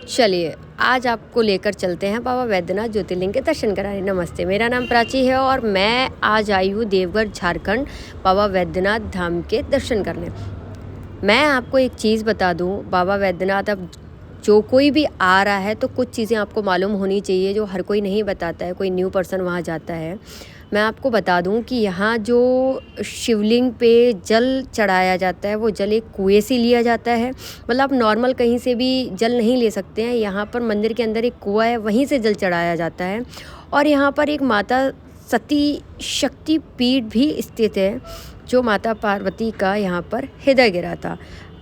चलिए आज आपको लेकर चलते हैं बाबा वैद्यनाथ ज्योतिर्लिंग के दर्शन कराने। नमस्ते, मेरा नाम प्राची है और मैं आज आई हूँ देवघर झारखंड बाबा वैद्यनाथ धाम के दर्शन करने। मैं आपको एक चीज़ बता दूँ, बाबा वैद्यनाथ अब जो कोई भी आ रहा है तो कुछ चीज़ें आपको मालूम होनी चाहिए जो हर कोई नहीं बताता है। कोई न्यू पर्सन वहाँ जाता है। मैं आपको बता दूं कि यहाँ जो शिवलिंग पे जल चढ़ाया जाता है वो जल एक कुएं से लिया जाता है। मतलब आप नॉर्मल कहीं से भी जल नहीं ले सकते हैं। यहाँ पर मंदिर के अंदर एक कुआं है, वहीं से जल चढ़ाया जाता है। और यहाँ पर एक माता सती शक्ति पीठ भी स्थित है जो माता पार्वती का यहाँ पर हृदय गिरा था।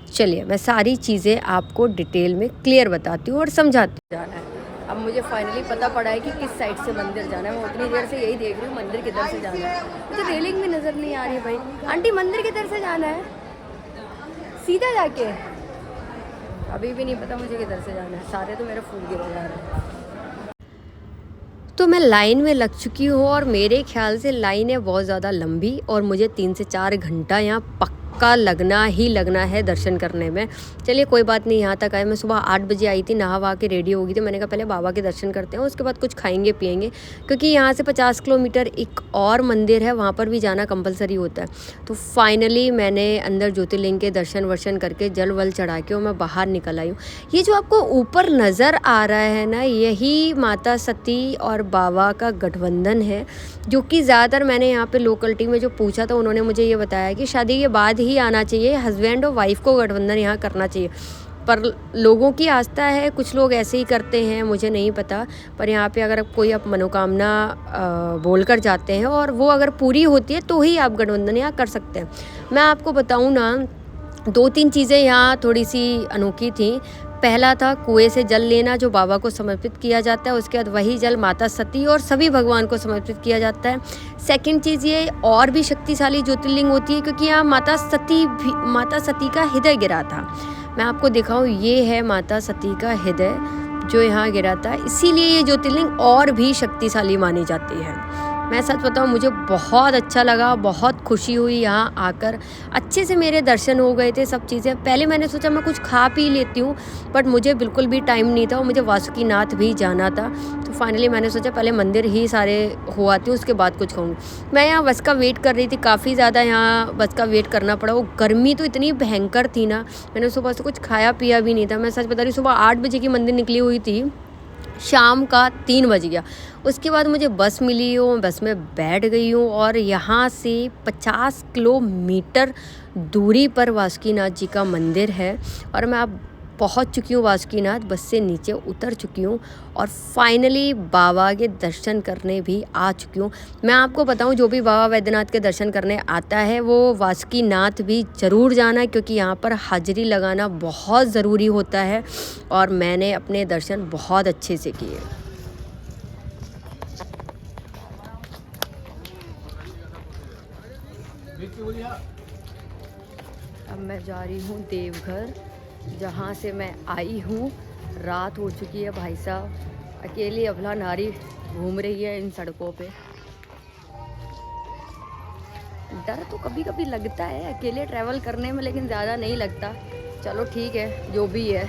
चलिए मैं सारी चीज़ें आपको डिटेल में क्लियर बताती हूँ और समझाती हूँ। जाना है, अब मुझे फाइनली पता पड़ा है कि किस साइड से मंदिर जाना है। मैं उतनी देर से यही देख रही हूँ मंदिर किधर से जाना है। मुझे रेलिंग भी नज़र नहीं आ रही है। भाई आंटी मंदिर किधर से जाना है? सीधा जाके अभी भी नहीं पता मुझे किधर से जाना है। सारे तो मेरे फूल गिरे जा रहे हैं। तो मैं लाइन में लग चुकी हूँ और मेरे ख्याल से लाइन है बहुत ज़्यादा लंबी और मुझे 3 से 4 घंटा यहाँ पक्का लगना ही लगना है दर्शन करने में। चलिए कोई बात नहीं, यहाँ तक आए। मैं सुबह 8 बजे आई थी, नहा वहा के रेडी हो गई थी। मैंने कहा पहले बाबा के दर्शन करते हैं, उसके बाद कुछ खाएंगे पिएंगे, क्योंकि यहाँ से 50 किलोमीटर एक और मंदिर है, वहाँ पर भी जाना कंपलसरी होता है। तो फाइनली मैंने अंदर ज्योतिर्लिंग के दर्शन वर्शन करके जल वल चढ़ा के और मैं बाहर निकल आई हूँ। ये जो आपको ऊपर नज़र आ रहा है ना, यही माता सती और बाबा का गठबंधन है, जो कि ज़्यादातर मैंने यहाँ पे लोकलिटी में जो पूछा था उन्होंने मुझे ये बताया कि शादी के बाद ही आना चाहिए, हस्बैंड और वाइफ को गठबंधन यहाँ करना चाहिए। पर लोगों की आस्था है, कुछ लोग ऐसे ही करते हैं, मुझे नहीं पता। पर यहाँ पे अगर कोई आप मनोकामना बोल कर जाते हैं और वो अगर पूरी होती है तो ही आप गठबंधन यहाँ कर सकते हैं। मैं आपको बताऊँ ना, 2-3 चीज़ें यहाँ थोड़ी सी अनोखी थी। पहला था कुएं से जल लेना जो बाबा को समर्पित किया जाता है, उसके बाद वही जल माता सती और सभी भगवान को समर्पित किया जाता है। सेकंड चीज़ ये और भी शक्तिशाली ज्योतिर्लिंग होती है क्योंकि यहाँ माता सती का हृदय गिरा था। मैं आपको दिखाऊं, ये है माता सती का हृदय जो यहाँ गिरा था, इसीलिए ये ज्योतिर्लिंग और भी शक्तिशाली मानी जाती है। मैं सच बताऊं, मुझे बहुत अच्छा लगा, बहुत खुशी हुई यहाँ आकर। अच्छे से मेरे दर्शन हो गए थे, सब चीज़ें। पहले मैंने सोचा मैं कुछ खा पी लेती हूँ, बट मुझे बिल्कुल भी टाइम नहीं था और मुझे वासुकीनाथ भी जाना था। तो फाइनली मैंने सोचा पहले मंदिर ही सारे हो आती हूँ, उसके बाद कुछ खाऊंगी। मैं यहाँ बस का वेट कर रही थी, काफ़ी ज़्यादा यहाँ बस का वेट करना पड़ा। वो गर्मी तो इतनी भयंकर थी ना, मैंने सुबह से कुछ खाया पिया भी नहीं था। मैं सच बता रही हूँ, सुबह 8 बजे की मंदिर निकली हुई थी, शाम का 3 बज गया। उसके बाद मुझे बस मिली हूँ, बस में बैठ गई हूँ और यहाँ से 50 किलोमीटर दूरी पर वासुकीनाथ जी का मंदिर है और मैं अब पहुँच चुकी हूँ वासुकीनाथ। बस से नीचे उतर चुकी हूँ और फाइनली बाबा के दर्शन करने भी आ चुकी हूँ। मैं आपको बताऊँ, जो भी बाबा वैद्यनाथ के दर्शन करने आता है वो वासुकीनाथ भी ज़रूर जाना है, क्योंकि यहाँ पर हाजिरी लगाना बहुत ज़रूरी होता है और मैंने अपने दर्शन बहुत अच्छे से किए। अब मैं जा रही हूँ देवघर, जहाँ से मैं आई हूँ। रात हो चुकी है, भाई साहब अकेली अबला नारी घूम रही है इन सड़कों पे। डर तो कभी कभी लगता है अकेले ट्रैवल करने में, लेकिन ज़्यादा नहीं लगता। चलो ठीक है, जो भी है।